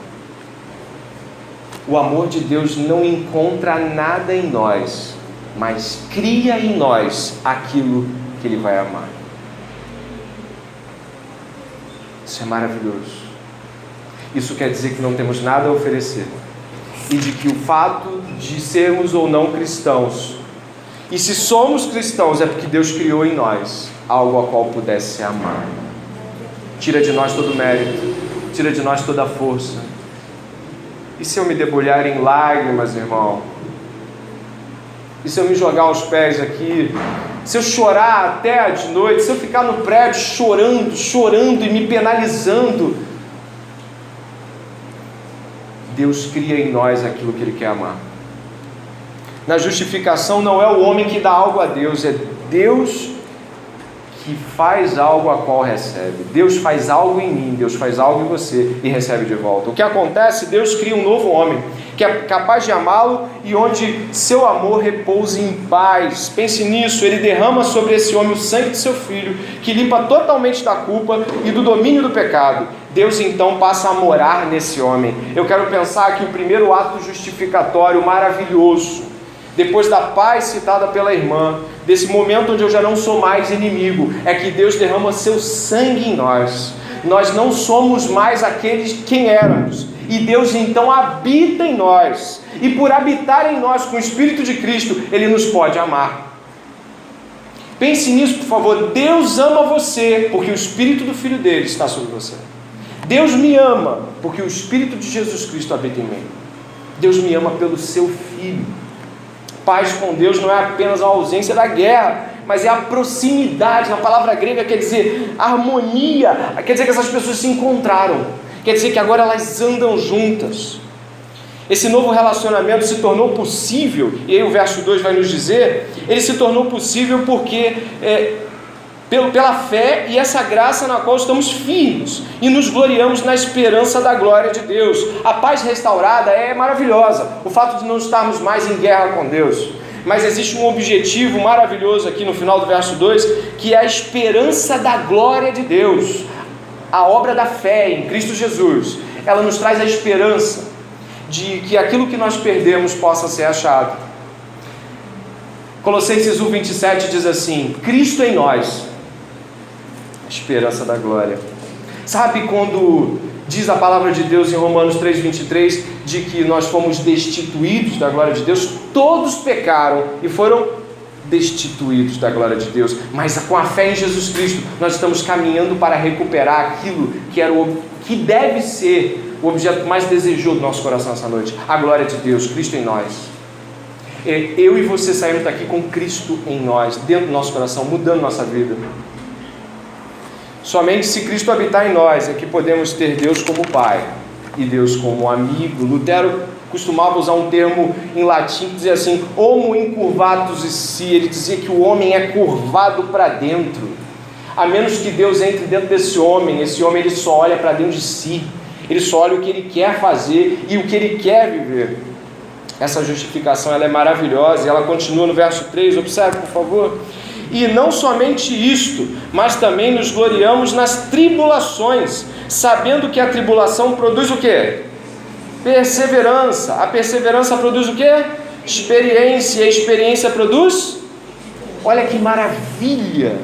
O amor de Deus não encontra nada em nós, mas cria em nós aquilo que Ele vai amar. Isso é maravilhoso. Isso quer dizer que não temos nada a oferecer, e de que o fato de sermos ou não cristãos, e se somos cristãos, é porque Deus criou em nós algo a qual pudesse amar. Tira de nós todo o mérito, tira de nós toda a força. E se eu me debulhar em lágrimas, irmão? E se eu me jogar aos pés aqui? Se eu chorar até de noite? Se eu ficar no prédio chorando e me penalizando? Deus cria em nós aquilo que Ele quer amar. Na justificação não é o homem que dá algo a Deus, é Deus que faz algo a qual recebe. Deus faz algo em mim, Deus faz algo em você e recebe de volta. O que acontece? Deus cria um novo homem, que é capaz de amá-lo e onde seu amor repousa em paz. Pense nisso, Ele derrama sobre esse homem o sangue de seu Filho, que limpa totalmente da culpa e do domínio do pecado. Deus então passa a morar nesse homem. Eu quero pensar que o primeiro ato justificatório maravilhoso, depois da paz citada pela irmã, desse momento onde eu já não sou mais inimigo, é que Deus derrama seu sangue em nós. Nós não somos mais aqueles quem éramos, e Deus então habita em nós, e por habitar em nós com o Espírito de Cristo, Ele nos pode amar. Pense nisso, por favor. Deus ama você, porque o Espírito do Filho dele está sobre você. Deus me ama, porque o Espírito de Jesus Cristo habita em mim. Deus me ama pelo seu Filho. Paz com Deus não é apenas a ausência da guerra, mas é a proximidade. Na palavra grega quer dizer harmonia, quer dizer que essas pessoas se encontraram, quer dizer que agora elas andam juntas. Esse novo relacionamento se tornou possível, e aí o verso 2 vai nos dizer, ele se tornou possível porque pela fé e essa graça na qual estamos firmes e nos gloriamos na esperança da glória de Deus. A paz restaurada é maravilhosa, o fato de não estarmos mais em guerra com Deus, mas existe um objetivo maravilhoso aqui no final do verso 2, que é a esperança da glória de Deus. A obra da fé em Cristo Jesus, ela nos traz a esperança de que aquilo que nós perdemos possa ser achado. Colossenses 1:27 diz assim: Cristo em nós, esperança da glória. Sabe quando diz a palavra de Deus em Romanos 3:23, de que nós fomos destituídos da glória de Deus? Todos pecaram e foram destituídos da glória de Deus, mas com a fé em Jesus Cristo, nós estamos caminhando para recuperar aquilo que era que deve ser o objeto mais desejoso do nosso coração essa noite, a glória de Deus, Cristo em nós. Eu e você saímos daqui com Cristo em nós, dentro do nosso coração, mudando nossa vida. Somente se Cristo habitar em nós é que podemos ter Deus como Pai e Deus como amigo. Lutero costumava usar um termo em latim que dizia assim: homo incurvatus si. Ele dizia que o homem é curvado para dentro. A menos que Deus entre dentro desse homem, esse homem ele só olha para dentro de si. Ele só olha o que ele quer fazer e o que ele quer viver. Essa justificação ela é maravilhosa e ela continua no verso 3, observe por favor. E não somente isto, mas também nos gloriamos nas tribulações, sabendo que a tribulação produz o quê? Perseverança. A perseverança produz o quê? Experiência. E a experiência produz? Olha que maravilha!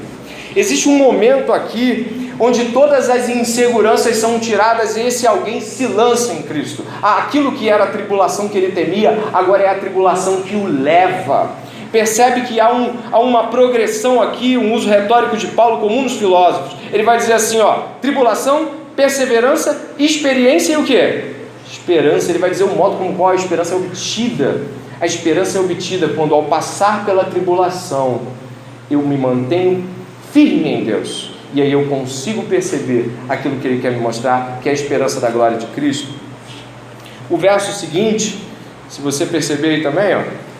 Existe um momento aqui onde todas as inseguranças são tiradas e esse alguém se lança em Cristo. Aquilo que era a tribulação que ele temia, agora é a tribulação que o leva. Percebe que há uma progressão aqui, um uso retórico de Paulo comum nos filósofos. Ele vai dizer assim, tribulação, perseverança, experiência e o quê? Esperança. Ele vai dizer o modo como qual a esperança é obtida. A esperança é obtida quando, ao passar pela tribulação, eu me mantenho firme em Deus. E aí eu consigo perceber aquilo que Ele quer me mostrar, que é a esperança da glória de Cristo. O verso seguinte, se você perceber aí também,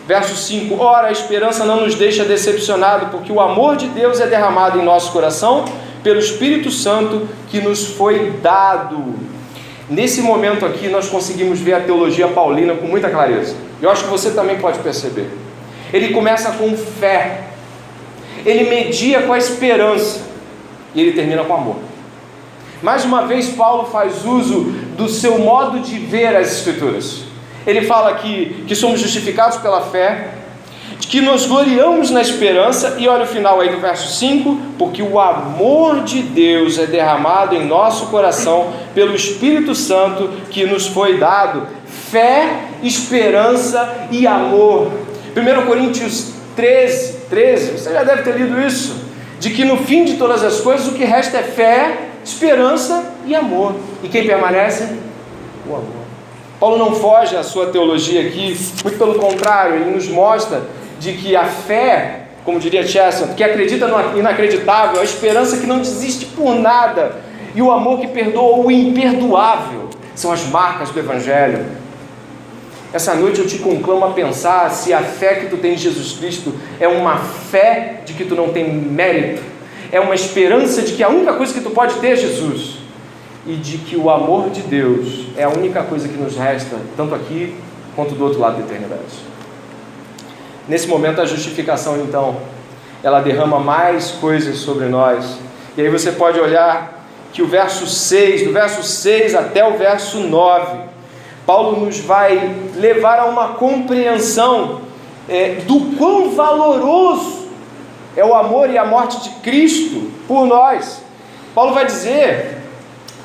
verso 5, ora, a esperança não nos deixa decepcionado, porque o amor de Deus é derramado em nosso coração pelo Espírito Santo que nos foi dado. Nesse momento aqui nós conseguimos ver a teologia paulina com muita clareza. Eu acho que você também pode perceber. Ele começa com fé, ele media com a esperança e ele termina com amor. Mais uma vez Paulo faz uso do seu modo de ver as Escrituras. Ele fala que somos justificados pela fé, que nos gloriamos na esperança, e olha o final aí do verso 5, porque o amor de Deus é derramado em nosso coração pelo Espírito Santo que nos foi dado. Fé, esperança e amor. 1 Coríntios 13, você já deve ter lido isso, de que no fim de todas as coisas o que resta é fé, esperança e amor. E quem permanece? O amor. Paulo não foge à sua teologia aqui, muito pelo contrário, ele nos mostra de que a fé, como diria Chesterton, que acredita no inacreditável, a esperança que não desiste por nada, e o amor que perdoa o imperdoável, são as marcas do Evangelho. Essa noite eu te conclamo a pensar se a fé que tu tem em Jesus Cristo é uma fé de que tu não tem mérito, é uma esperança de que a única coisa que tu pode ter é Jesus, e de que o amor de Deus é a única coisa que nos resta, tanto aqui quanto do outro lado da eternidade. Nesse momento a justificação, então, ela derrama mais coisas sobre nós, e aí você pode olhar que o verso 6, do verso 6 até o verso 9, Paulo nos vai levar a uma compreensão do quão valoroso é o amor e a morte de Cristo por nós. Paulo vai dizer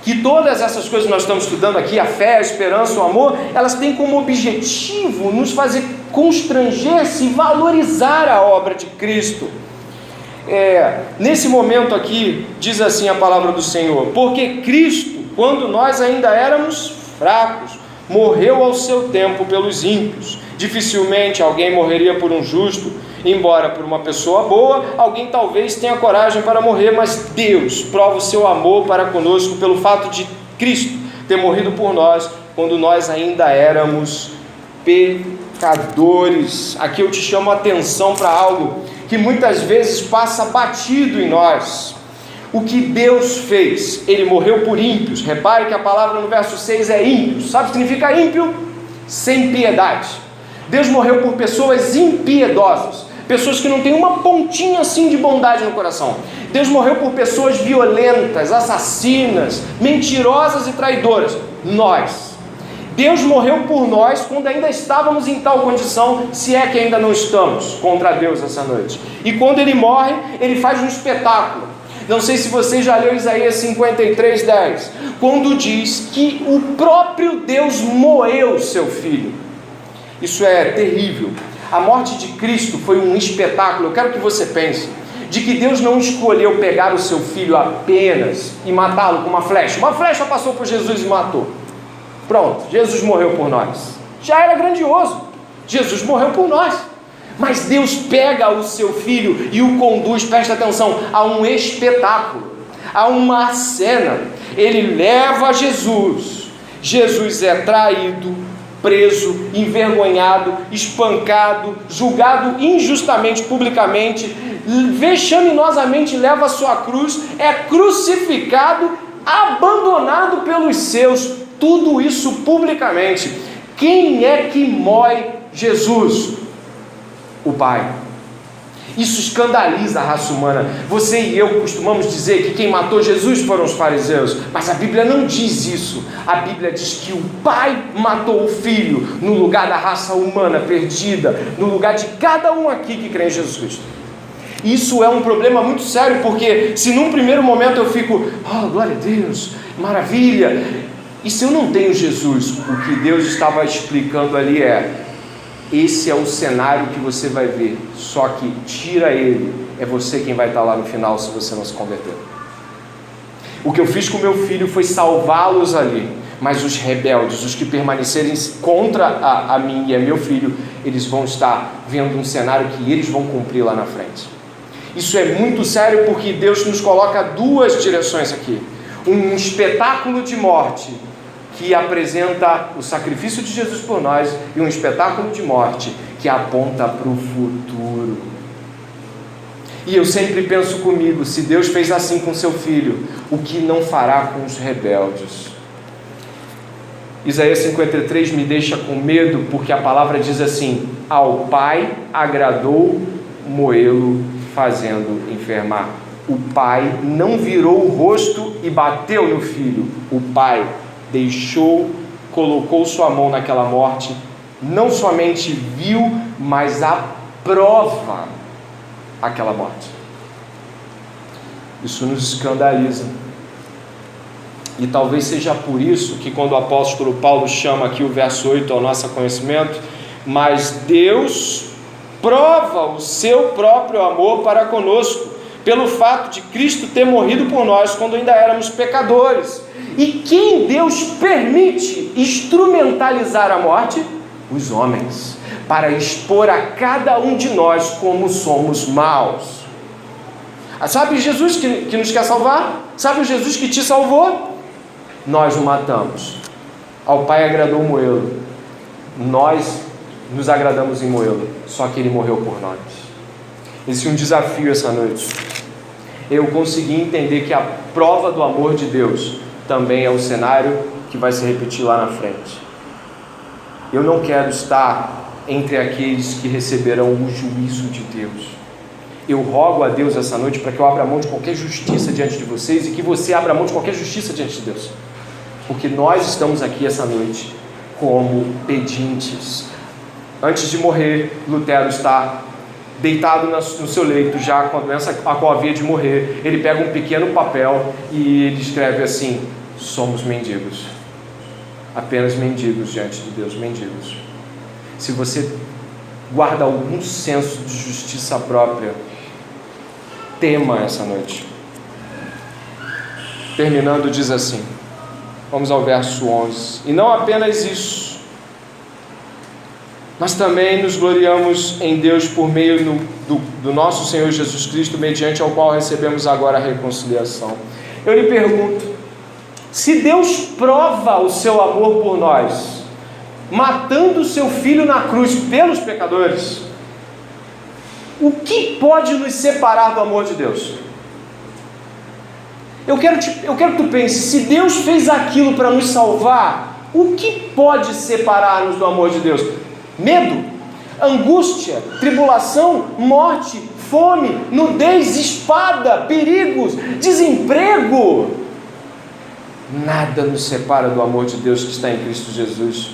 que todas essas coisas que nós estamos estudando aqui, a fé, a esperança, o amor, elas têm como objetivo nos fazer constranger-se e valorizar a obra de Cristo. Nesse momento aqui, diz assim a palavra do Senhor: porque Cristo, quando nós ainda éramos fracos, morreu ao seu tempo pelos ímpios. Dificilmente alguém morreria por um justo, embora por uma pessoa boa, alguém talvez tenha coragem para morrer, mas Deus prova o seu amor para conosco pelo fato de Cristo ter morrido por nós, quando nós ainda éramos pecadores. Aqui eu te chamo a atenção para algo que muitas vezes passa batido em nós. O que Deus fez? Ele morreu por ímpios. Repare que a palavra no verso 6 é ímpios. Sabe o que significa ímpio? Sem piedade. Deus morreu por pessoas impiedosas, pessoas que não têm uma pontinha assim de bondade no coração. Deus morreu por pessoas violentas, assassinas, mentirosas e traidoras. Nós. Deus morreu por nós quando ainda estávamos em tal condição, se é que ainda não estamos contra Deus essa noite. E quando Ele morre, Ele faz um espetáculo. Não sei se você já leu Isaías 53:10, quando diz que o próprio Deus moeu seu Filho. Isso é terrível. A morte de Cristo foi um espetáculo. Eu quero que você pense de que Deus não escolheu pegar o seu Filho apenas e matá-lo com uma flecha. Uma flecha passou por Jesus e matou. Pronto, Jesus morreu por nós. Já era grandioso. Jesus morreu por nós. Mas Deus pega o seu Filho e o conduz, presta atenção, a um espetáculo, a uma cena. Ele leva Jesus. Jesus é traído, preso, envergonhado, espancado, julgado injustamente, publicamente, vexaminosamente leva a sua cruz, é crucificado, abandonado pelos seus, tudo isso publicamente. Quem é que mói Jesus? O Pai. Isso escandaliza a raça humana. Você e eu costumamos dizer que quem matou Jesus foram os fariseus, mas a Bíblia não diz isso. A Bíblia diz que o Pai matou o Filho no lugar da raça humana perdida, no lugar de cada um aqui que crê em Jesus. Isso é um problema muito sério, porque se num primeiro momento eu fico, oh, glória a Deus, maravilha, e se eu não tenho Jesus, o que Deus estava explicando ali esse é o cenário que você vai ver, só que tira ele, é você quem vai estar lá no final se você não se converter. O que eu fiz com meu filho foi salvá-los ali, mas os rebeldes, os que permanecerem contra a mim e a meu filho, eles vão estar vendo um cenário que eles vão cumprir lá na frente. Isso é muito sério, porque Deus nos coloca duas direções aqui: um espetáculo de morte que apresenta o sacrifício de Jesus por nós, e um espetáculo de morte que aponta para o futuro. E eu sempre penso comigo, se Deus fez assim com seu Filho, o que não fará com os rebeldes? Isaías 53 me deixa com medo, porque a palavra diz assim: ao Pai agradou moê-lo, fazendo enfermar. O Pai não virou o rosto e bateu no Filho. O Pai colocou sua mão naquela morte, não somente viu, mas prova aquela morte. Isso nos escandaliza. E talvez seja por isso que quando o apóstolo Paulo chama aqui o verso 8 ao nosso conhecimento, mas Deus prova o seu próprio amor para conosco, pelo fato de Cristo ter morrido por nós quando ainda éramos pecadores. E quem Deus permite instrumentalizar a morte? Os homens, para expor a cada um de nós como somos maus. Sabe Jesus que nos quer salvar? Sabe o Jesus que te salvou? Nós o matamos. Ao Pai agradou moê-lo. Nós nos agradamos em moê-lo. Só que ele morreu por nós. Esse é um desafio essa noite. Eu consegui entender que a prova do amor de Deus também é o cenário que vai se repetir lá na frente. Eu não quero estar entre aqueles que receberão o juízo de Deus. Eu rogo a Deus essa noite para que eu abra mão de qualquer justiça diante de vocês e que você abra mão de qualquer justiça diante de Deus. Porque nós estamos aqui essa noite como pedintes. Antes de morrer, Lutero está deitado no seu leito, já com a doença a qual havia de morrer. Ele pega um pequeno papel e ele escreve assim: somos mendigos, apenas mendigos diante de Deus, mendigos. Se você guarda algum senso de justiça própria, tema essa noite. Terminando, diz assim, vamos ao verso 11: e não apenas isso, nós também nos gloriamos em Deus por meio do nosso Senhor Jesus Cristo, mediante ao qual recebemos agora a reconciliação. Eu lhe pergunto, se Deus prova o seu amor por nós, matando o seu Filho na cruz pelos pecadores, o que pode nos separar do amor de Deus? Eu quero que tu pense, se Deus fez aquilo para nos salvar, o que pode separar-nos do amor de Deus? Medo, angústia, tribulação, morte, fome, nudez, espada, perigos, desemprego. Nada nos separa do amor de Deus que está em Cristo Jesus.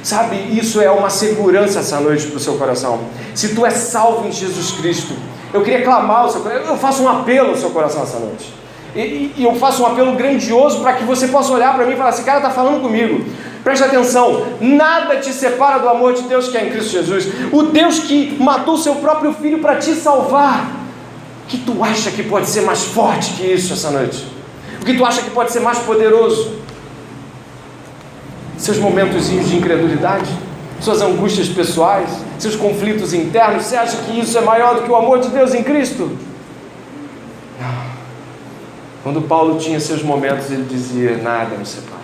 Sabe, isso é uma segurança essa noite para o seu coração. Se tu é salvo em Jesus Cristo, eu queria clamar ao seu coração, eu faço um apelo ao seu coração essa noite. E eu faço um apelo grandioso para que você possa olhar para mim e falar: esse cara está falando comigo. Preste atenção, nada te separa do amor de Deus que é em Cristo Jesus. O Deus que matou o seu próprio Filho para te salvar. O que tu acha que pode ser mais forte que isso essa noite? O que tu acha que pode ser mais poderoso? Seus momentos de incredulidade, suas angústias pessoais, seus conflitos internos, você acha que isso é maior do que o amor de Deus em Cristo? Não. Quando Paulo tinha seus momentos, ele dizia: nada nos separa.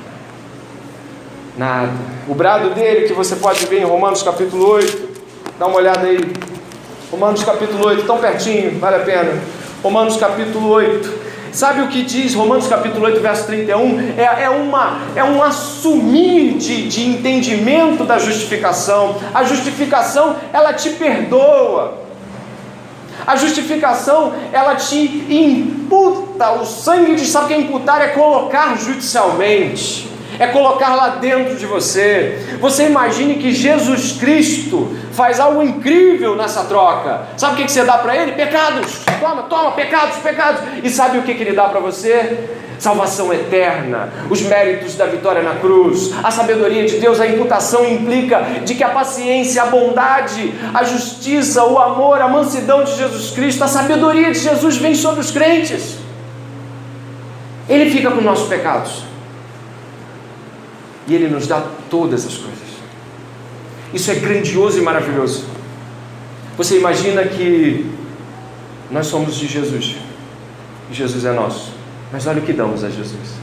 Nada. O brado dele, que você pode ver em Romanos capítulo 8, dá uma olhada aí. Romanos capítulo 8, tão pertinho, vale a pena. Romanos capítulo 8. Sabe o que diz Romanos capítulo 8, verso 31? É um assumir de entendimento da justificação. A justificação, ela te perdoa. A justificação, ela te imputa. O sangue de, sabe o que é imputar? É colocar judicialmente. É colocar lá dentro de você. Você imagine que Jesus Cristo faz algo incrível nessa troca. Sabe o que você dá para ele? Pecados. Toma, pecados. E sabe o que ele dá para você? Salvação eterna, os méritos da vitória na cruz, a sabedoria de Deus. A imputação implica de que a paciência, a bondade, a justiça, o amor, a mansidão de Jesus Cristo, a sabedoria de Jesus vem sobre os crentes. Ele fica com nossos pecados e Ele nos dá todas as coisas. Isso é grandioso e maravilhoso. Você imagina que nós somos de Jesus e Jesus é nosso, mas olha o que damos a Jesus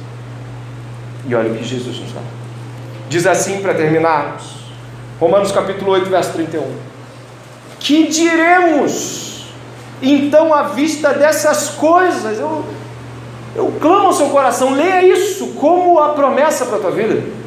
e olha o que Jesus nos dá. Diz assim, para terminarmos, Romanos capítulo 8, verso 31: que diremos então à vista dessas coisas? Eu clamo ao seu coração, leia isso como a promessa para a tua vida.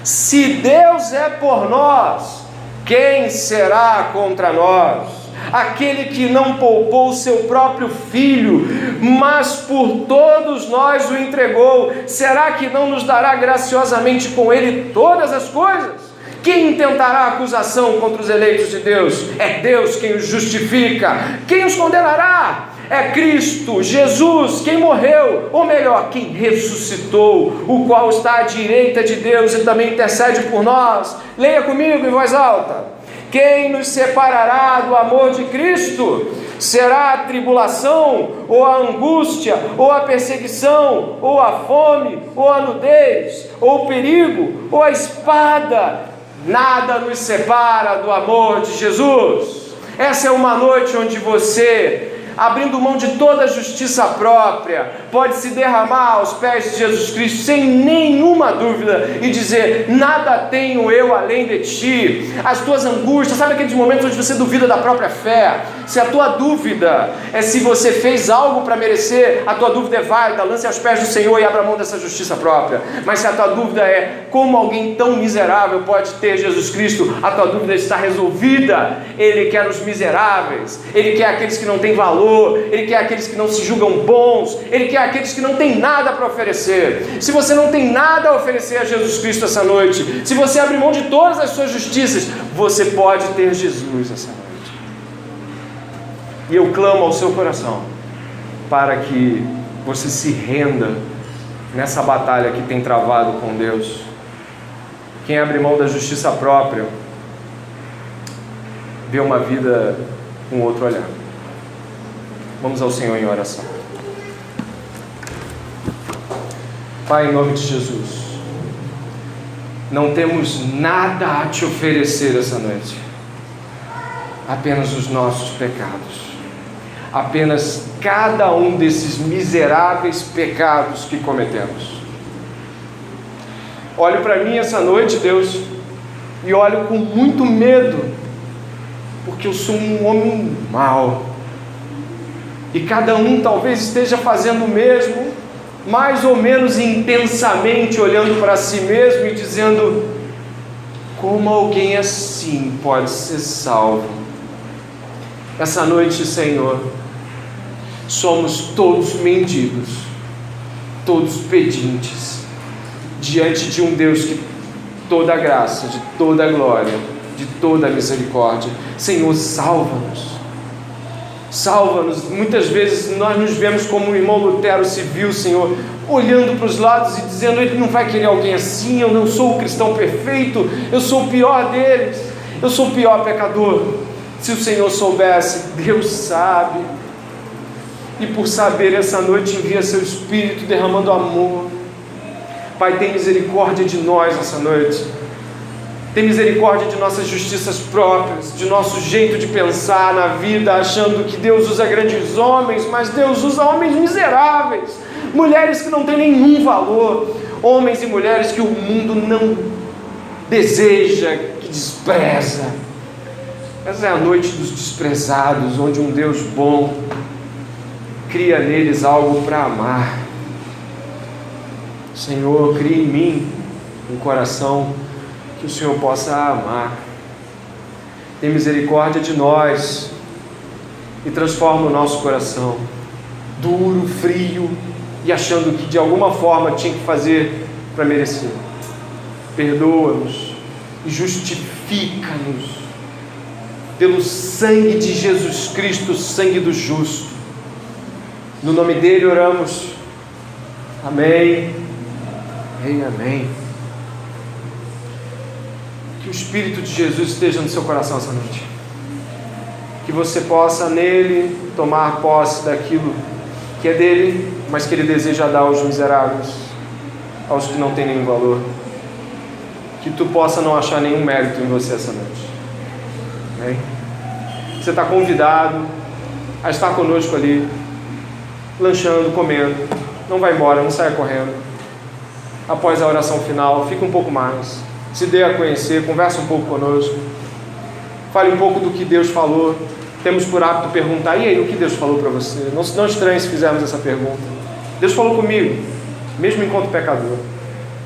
Se Deus é por nós, quem será contra nós? Aquele que não poupou o seu próprio Filho, mas por todos nós o entregou, será que não nos dará graciosamente com Ele todas as coisas? Quem intentará acusação contra os eleitos de Deus? É Deus quem os justifica. Quem os condenará? É Cristo, Jesus, quem morreu, ou melhor, quem ressuscitou, o qual está à direita de Deus e também intercede por nós. Leia comigo em voz alta. Quem nos separará do amor de Cristo? Será a tribulação, ou a angústia, ou a perseguição, ou a fome, ou a nudez, ou o perigo, ou a espada? Nada nos separa do amor de Jesus. Essa é uma noite onde você, abrindo mão de toda a justiça própria, pode se derramar aos pés de Jesus Cristo sem nenhuma dúvida e dizer: nada tenho eu além de ti. As tuas angústias, sabe aqueles momentos onde você duvida da própria fé? Se a tua dúvida é se você fez algo para merecer, a tua dúvida é válida, lance aos pés do Senhor e abra mão dessa justiça própria. Mas se a tua dúvida é como alguém tão miserável pode ter Jesus Cristo, a tua dúvida está resolvida. Ele quer os miseráveis, Ele quer aqueles que não têm valor, Ele quer aqueles que não se julgam bons, Ele quer aqueles que não têm nada para oferecer. Se você não tem nada a oferecer a Jesus Cristo essa noite, se você abrir mão de todas as suas justiças, você pode ter Jesus essa noite. E eu clamo ao seu coração para que você se renda nessa batalha que tem travado com Deus. Quem abre mão da justiça própria vê uma vida com outro olhar. Vamos ao Senhor em oração. Pai, em nome de Jesus, não temos nada a te oferecer essa noite, apenas os nossos pecados, apenas cada um desses miseráveis pecados que cometemos. Olho para mim essa noite, Deus, e olho com muito medo, porque eu sou um homem mau, e cada um talvez esteja fazendo o mesmo, mais ou menos intensamente, olhando para si mesmo e dizendo: como alguém assim pode ser salvo? Essa noite, Senhor, somos todos mendigos, todos pedintes, diante de um Deus que toda a graça, de toda a glória, de toda a misericórdia. Senhor, salva-nos. Salva-nos. Muitas vezes nós nos vemos como o irmão Lutero se viu, Senhor, olhando para os lados e dizendo: ele não vai querer alguém assim, eu não sou o cristão perfeito, eu sou o pior deles, eu sou o pior pecador. Se o Senhor soubesse, Deus sabe, e por saber, essa noite envia seu Espírito derramando amor. Pai, tem misericórdia de nós essa noite. Tem misericórdia de nossas justiças próprias, de nosso jeito de pensar na vida, achando que Deus usa grandes homens, mas Deus usa homens miseráveis, mulheres que não têm nenhum valor, homens e mulheres que o mundo não deseja, que despreza. Essa é a noite dos desprezados, onde um Deus bom cria neles algo para amar. Senhor, cria em mim um coração que o Senhor possa amar. Tem misericórdia de nós e transforma o nosso coração duro, frio e achando que de alguma forma tinha que fazer para merecer. Perdoa-nos e justifica-nos pelo sangue de Jesus Cristo, o sangue do justo. No nome dele oramos. Amém. Amém, amém. Que o Espírito de Jesus esteja no seu coração essa noite. Que você possa nele tomar posse daquilo que é dele, mas que ele deseja dar aos miseráveis, aos que não têm nenhum valor. Que tu possa não achar nenhum mérito em você essa noite. Amém? Você está convidado a estar conosco ali, lanchando, comendo. Não vai embora, não saia correndo. Após a oração final, fica um pouco mais, se dê a conhecer, converse um pouco conosco, fale um pouco do que Deus falou. Temos por hábito perguntar: e aí, o que Deus falou para você? Não estranhe se fizermos essa pergunta. Deus falou comigo, mesmo enquanto pecador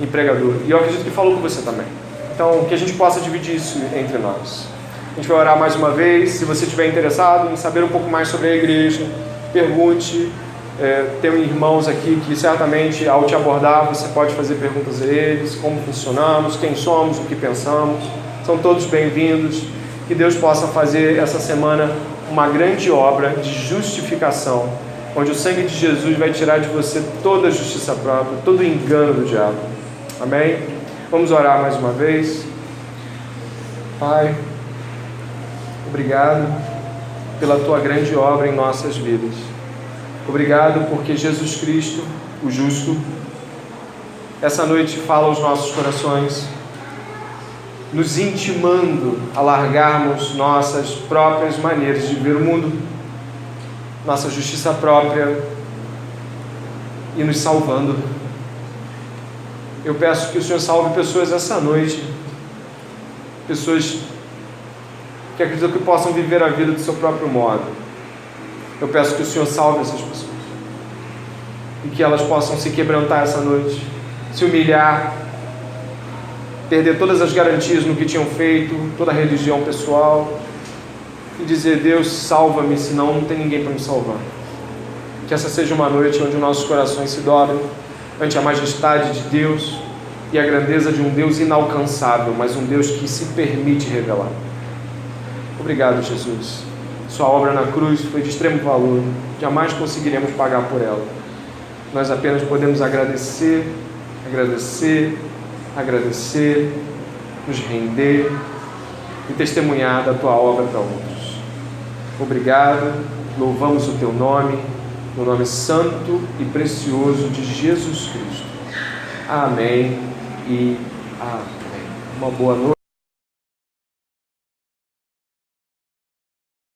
e pregador, e eu acredito que falou com você também. Então, que a gente possa dividir isso entre nós. A gente vai orar mais uma vez. Se você estiver interessado em saber um pouco mais sobre a igreja, pergunte. Tem irmãos aqui que certamente, ao te abordar, você pode fazer perguntas a eles: como funcionamos, quem somos, o que pensamos. São todos bem-vindos. Que Deus possa fazer essa semana uma grande obra de justificação, onde o sangue de Jesus vai tirar de você toda a justiça própria, todo o engano do diabo. Amém? Vamos orar mais uma vez. Pai, obrigado pela tua grande obra em nossas vidas. Obrigado porque Jesus Cristo, o justo, essa noite fala aos nossos corações, nos intimando a largarmos nossas próprias maneiras de ver o mundo, nossa justiça própria, e nos salvando. Eu peço que o Senhor salve pessoas essa noite, pessoas que acreditam que possam viver a vida do seu próprio modo. Eu peço que o Senhor salve essas pessoas e que elas possam se quebrantar essa noite, se humilhar, perder todas as garantias no que tinham feito, toda a religião pessoal, e dizer: Deus, salva-me, senão não tem ninguém para me salvar. Que essa seja uma noite onde nossos corações se dobrem ante a majestade de Deus e a grandeza de um Deus inalcançável, mas um Deus que se permite revelar. Obrigado, Jesus. Sua obra na cruz foi de extremo valor, jamais conseguiremos pagar por ela. Nós apenas podemos agradecer, nos render e testemunhar da tua obra para outros. Obrigado, louvamos o teu nome, no nome santo e precioso de Jesus Cristo. Amém e amém. Uma boa noite.